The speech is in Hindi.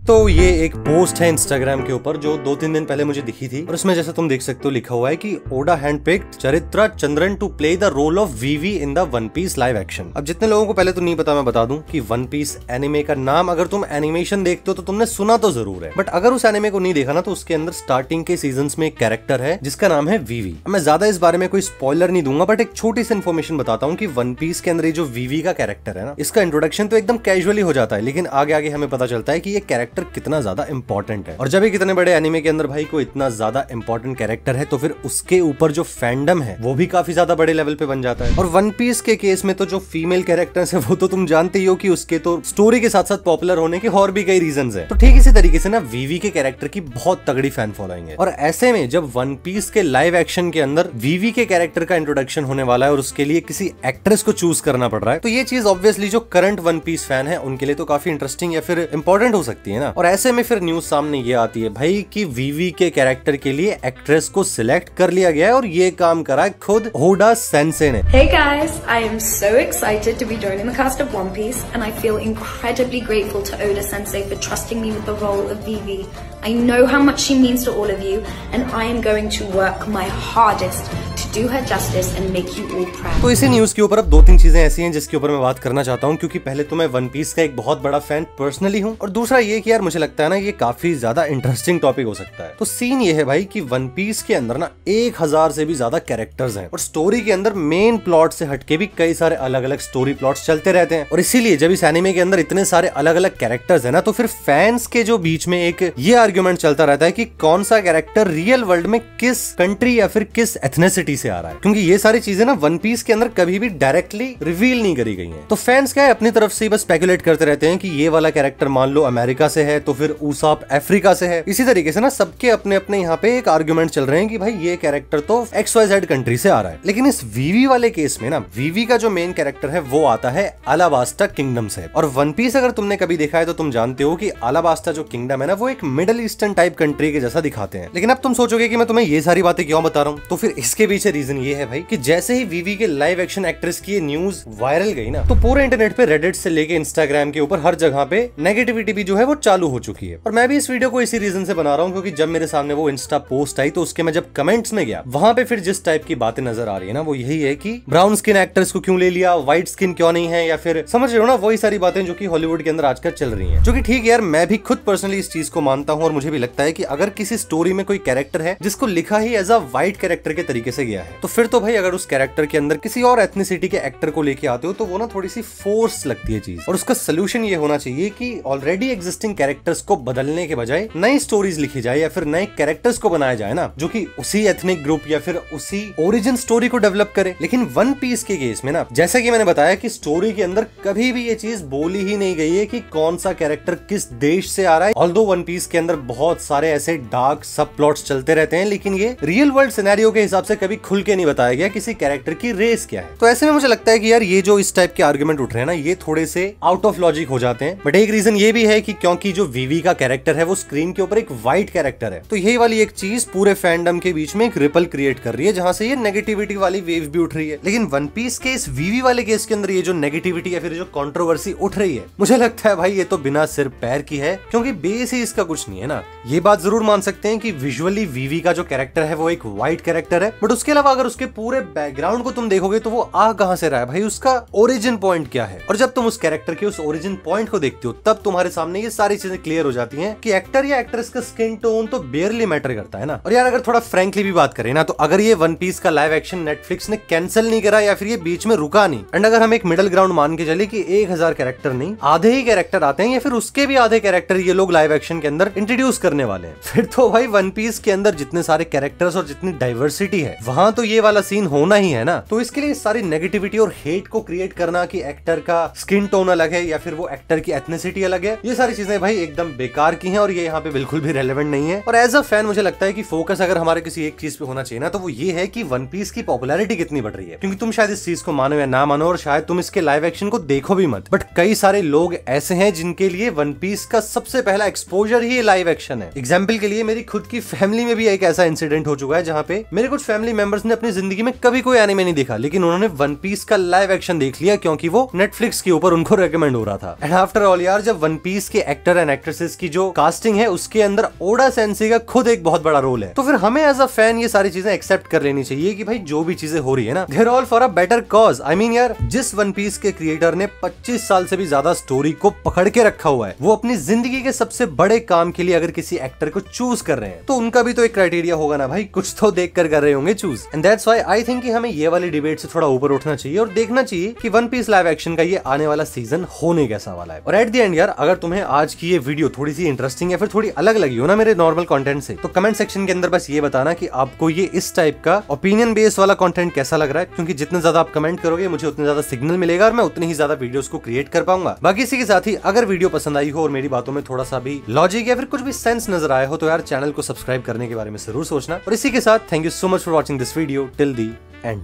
तो ये एक पोस्ट है इंस्टाग्राम के ऊपर जो 2-3 दिन पहले मुझे दिखी थी और उसमें जैसे तुम देख सकते हो लिखा हुआ है कि Oda handpicked Charithra Chandran to play the role of Vivi in the one piece live action. अब जितने लोगों को पहले तो नहीं पता मैं बता दूं कि वन पीस एनिमे का नाम अगर तुम एनिमेशन देखते हो तो तुमने सुना तो जरूर है, बट अगर उस एनिमे को नहीं देखा ना तो उसके अंदर स्टार्टिंग के सीजन्स में एक कैरेक्टर है जिसका नाम है वीवी। मैं ज्यादा इस बारे में कोई स्पॉइलर नहीं दूंगा, बट एक छोटी सी इन्फॉर्मेशन बताता हूँ कि वन पीस के अंदर ये जो वीवी का कैरेक्टर है ना, इसका इंट्रोडक्शन तो एकदम कैजुअली हो जाता है, लेकिन आगे आगे हमें पता चलता है कि ये कैरेक्टर कितना ज्यादा इंपॉर्टेंट है। और जब एक इतने बड़े एनिमे के अंदर भाई को इतना ज्यादा इंपॉर्टेंट कैरेक्टर है तो फिर उसके ऊपर जो फैंडम है वो भी काफी ज्यादा बड़े लेवल पे बन जाता है। और वन पीस के केस में तो जो फीमेल कैरेक्टर्स है वो तो तुम जानते ही हो कि उसके तो स्टोरी के साथ साथ पॉपुलर होने के और भी कई रीजंस है। तो ठीक इसी तरीके से ना वीवी के कैरेक्टर की बहुत तगड़ी फैन फॉलोइंग है। और ऐसे में जब वन पीस के लाइव एक्शन के अंदर वीवी के कैरेक्टर का इंट्रोडक्शन होने वाला है और उसके लिए किसी एक्ट्रेस को चूज करना पड़ रहा है, तो ये चीज ऑब्वियसली जो करंट वन पीस फैन है उनके लिए तो काफी इंटरेस्टिंग या फिर इंपॉर्टेंट हो सकती है ना। और ऐसे में फिर न्यूज सामने ये आती है भाई कि वीवी के कैरेक्टर के लिए एक्ट्रेस को सिलेक्ट कर लिया गया है और ये काम करा है खुद ओडा सेंसे ने। Hey guys, I am so excited to be joining the cast of One Piece and I feel incredibly grateful to Oda Sensei for trusting me with the role of Vivi. I know how much she means to all of you and I am going to work my hardest to do her justice and make you all proud. तो इसी न्यूज के ऊपर अब 2-3 चीजें ऐसी हैं जिसके ऊपर मैं बात करना चाहता हूँ, क्योंकि पहले तो मैं वन पीस का एक बहुत बड़ा फैन पर्सनली हूँ और दूसरा ये कि यार मुझे लगता है ना ये काफी ज्यादा इंटरेस्टिंग टॉपिक हो सकता है। तो सीन ये है भाई कि वन पीस के अंदर ना 1000 से भी ज्यादा कैरेक्टर्स हैं और स्टोरी के अंदर मेन प्लॉट से हटके भी कई सारे अलग अलग स्टोरी प्लॉट्स चलते रहते हैं। और इसीलिए जब इस एनिमे के अंदर इतने सारे अलग अलग कैरेक्टर्स है ना, तो फिर फैंस के जो बीच में एक ये आर्ग्यूमेंट चलता रहता है कि कौन सा कैरेक्टर रियल वर्ल्ड में किस कंट्री या फिर किस एथनिसिटी से आ रहा है, क्योंकि ये सारी चीजें ना वन पीस के अंदर कभी भी डायरेक्टली रिवील नहीं करी गई हैं। तो फैंस क्या है अपनी तरफ से बस स्पेकुलेट करते रहते हैं कि ये वाला कैरेक्टर मान लो अमेरिका से है तो फिर उसाप अफ्रीका से है। इसी तरीके से ना सबके अपने अपने यहाँ पे एक आर्ग्यूमेंट चल रहे हैं कि भाई ये कैरेक्टर तो XYZ कंट्री से आ रहा है। लेकिन इस वीवी वाले केस में ना वीवी का जो मेन कैरेक्टर है वो आता है अलाबास्टा किंगडम से। और वन पीस अगर तुमने कभी देखा है तो तुम जानते हो कि अलाबास्टा जो किंगडम है ना वो एक मिडिल ईस्टर्न टाइप कंट्री के जैसा दिखाते हैं। लेकिन अब तुम सोचोगे कि मैं तुम्हें ये सारी बातें क्यों बता रहा हूँ, तो फिर इसके पीछे रीजन ये है भाई कि जैसे ही वीवी के लाइव एक्शन एक्ट्रेस की न्यूज वायरल गई ना, तो पूरे इंटरनेट पे रेडिट से लेके इंस्टाग्राम के ऊपर हर जगह पे नेगेटिविटी भी जो है वो चालू हो चुकी है। और मैं भी इस वीडियो को इसी रीजन से बना रहा हूँ क्योंकि जब मेरे सामने वो इंस्टा पोस्ट आई तो उसके मैं जब कमेंट्स में गया वहां पे फिर जिस टाइप की बातें नजर आ रही है ना वो यही है कि ब्राउन स्किन एक्टर्स को क्यों ले लिया, व्हाइट स्किन क्यों नहीं है, या फिर समझ रहे हो ना वही सारी बातें जो कि हॉलीवुड के अंदर आजकल चल रही हैं। जो कि ठीक है यार, मैं भी खुद पर्सनली इस चीज को मानता हूँ और मुझे भी लगता है कि अगर किसी स्टोरी में कोई कैरेक्टर है जिसको लिखा ही एज अ व्हाइट कैरेक्टर के तरीके से गया है तो फिर तो भाई अगर उस कैरेक्टर के अंदर किसी और एथनिसिटी के एक्टर को लेके आते हो तो वो ना थोड़ी सी फोर्स लगती है चीज। और उसका सोल्यूशन ये होना चाहिए कि ऑलरेडी एग्जिस्टिंग कैरेक्टर्स को बदलने के बजाय नई स्टोरीज लिखी जाए या फिर नए कैरेक्टर्स को बनाया जाए ना जो कि उसी एथनिक ग्रुप या फिर उसी ओरिजिन स्टोरी को डेवलप करे। लेकिन वन पीस के केस में ना जैसा कि मैंने बताया कि स्टोरी के अंदर कभी भी ये चीज बोली ही नहीं गई है कि कौन सा कैरेक्टर किस देश से आ रहा है। ऑल्दो वन पीस के अंदर बहुत सारे ऐसे डार्क सब प्लॉट्स चलते रहते हैं, लेकिन ये रियल वर्ल्ड सिनेरियो के हिसाब से कभी खुल के नहीं बताया गया किसी कैरेक्टर की रेस क्या है। तो ऐसे में मुझे लगता है कि यार ये जो इस टाइप के आर्गुमेंट उठ रहे हैं ना ये थोड़े से आउट ऑफ लॉजिक हो जाते हैं। बट एक रीजन ये भी है कि क्योंकि जो वीवी का कैरेक्टर है वो स्क्रीन के ऊपर एक व्हाइट कैरेक्टर है, तो यही वाली एक चीज पूरे फैंडम के बीच में एक रिपल क्रिएट कर रही है जहां से ये नेगेटिविटी वाली वेव भी उठ रही है। लेकिन वन पीस के इस वीवी वाले केस के अंदर ये जो नेगेटिविटी या फिर जो कंट्रोवर्सी उठ रही है मुझे लगता है भाई ये तो बिना सिर पैर की है, क्योंकि बेस ही इसका कुछ नहीं है ना। ये बात जरूर मान सकते हैं कि विजुअली वीवी का जो कैरेक्टर है वो एक व्हाइट कैरेक्टर है, बट उसके अलावा अगर उसके पूरे बैकग्राउंड को तुम देखोगे तो वो आ कहां से रहा है भाई, उसका ओरिजिन पॉइंट क्या है। और जब तुम उस कैरेक्टर के उस ओरिजिन पॉइंट को देखते हो तब तुम्हारे सामने ये सारी चीजें क्लियर हो जाती हैं कि एक्टर या एक्ट्रेस का स्किन टोन तो बेयरली मैटर करता है ना। और यार अगर थोड़ा फ्रैंकली भी बात करें ना तो अगर ये वन पीस का लाइव एक्शन नेटफ्लिक्स ने कैंसिल नहीं करा या फिर ये बीच में रुका नहीं, एंड अगर हम एक मिडिल ग्राउंड मान के चले कि 1000 कैरेक्टर नहीं आधे ही कैरेक्टर आते हैं या फिर उसके भी आधे कैरेक्टर ये लोग लाइव एक्शन के अंदर इंट्रोड्यूस करने वाले हैं, फिर तो भाई वन पीस के अंदर जितने सारे कैरेक्टर्स और जितनी डाइवर्सिटी है वहां तो ये वाला सीन होना ही है ना। तो इसके लिए सारी नेगेटिविटी और हेट को क्रिएट करना कि एक्टर का स्किन टोन अलग है या फिर वो एक्टर की एथनिसिटी अलग है, ये सारी चीजें भाई एकदम बेकार की हैं और ये यहाँ पे बिल्कुल भी रेलेवेंट नहीं है। और एज अ फैन मुझे लगता है कि फोकस अगर हमारे किसी एक चीज पे होना चाहिए ना तो वो ये है कि वन पीस की पॉपुलैरिटी कितनी बढ़ रही है, क्योंकि तुम शायद इस चीज को मानो या ना मानो और शायद तुम इसके लाइव एक्शन को देखो भी मत, बट कई सारे लोग ऐसे हैं जिनके लिए वन पीस का सबसे पहला एक्सपोजर ही लाइव लाइव एक्शन है। एग्जाम्पल के लिए मेरी खुद की फैमिली में भी एक ऐसा इंसिडेंट हो चुका है जहाँ पे मेरे कुछ फैमिली मेंबर्स ने अपनी जिंदगी में कभी कोई एनिमे नहीं देखा, लेकिन उन्होंने वन पीस का लाइव एक्शन देख लिया क्योंकि वो नेटफ्लिक्स के ऊपर उनको रेकमेंड हो रहा था। एंड आफ्टर ऑल यार, जब वन पीस के एक्टर एंड एक्ट्रेसेस की जो कास्टिंग है उसके अंदर ओडा सेंसेई का खुद एक बहुत बड़ा रोल है, तो फिर हमें एज अ फैन ये सारी चीजें एक्सेप्ट कर लेनी चाहिए कि भाई जो भी चीजें हो रही है ना, they're all for a better cause. I mean यार, जिस वन पीस के क्रिएटर ने 25 साल से भी ज्यादा स्टोरी को पकड़ के रखा हुआ है, वो अपनी जिंदगी के सबसे बड़े काम के लिए अगर किसी एक्टर को चूज कर रहे हैं तो उनका भी तो एक क्राइटेरिया होगा ना भाई, कुछ तो देख कर रहे होंगे choose. And that's why I think कि हमें ये वाली डिबेट से थोड़ा ऊपर उठना चाहिए और देखना चाहिए कि वन पीस लाइव एक्शन का ये आने वाला सीजन होने कैसा वाला है। और एट द एंड यार, अगर तुम्हें आज की ये वीडियो थोड़ी सी इंटरेस्टिंग या फिर थोड़ी अलग लगी हो ना मेरे नॉर्मल कंटेंट से, तो कमेंट सेक्शन के अंदर बस ये बताना कि आपको ये इस टाइप का ओपिनियन बेस्ड वाला कंटेंट कैसा लग रहा है, क्योंकि जितने ज्यादा आप कमेंट करोगे मुझे उतने ज्यादा सिग्नल मिलेगा और मैं उतनी ही ज्यादा वीडियोस को क्रिएट कर पाऊंगा। बाकी इसी के साथ ही अगर वीडियो पसंद आई हो और मेरी बातों में थोड़ा सा भी लॉजिक या फिर कुछ भी सेंस नजर आया हो तो यार चैनल को सब्सक्राइब करने के बारे में जरूर सोचना। और इसी के साथ thank you so much for watching this video till the and.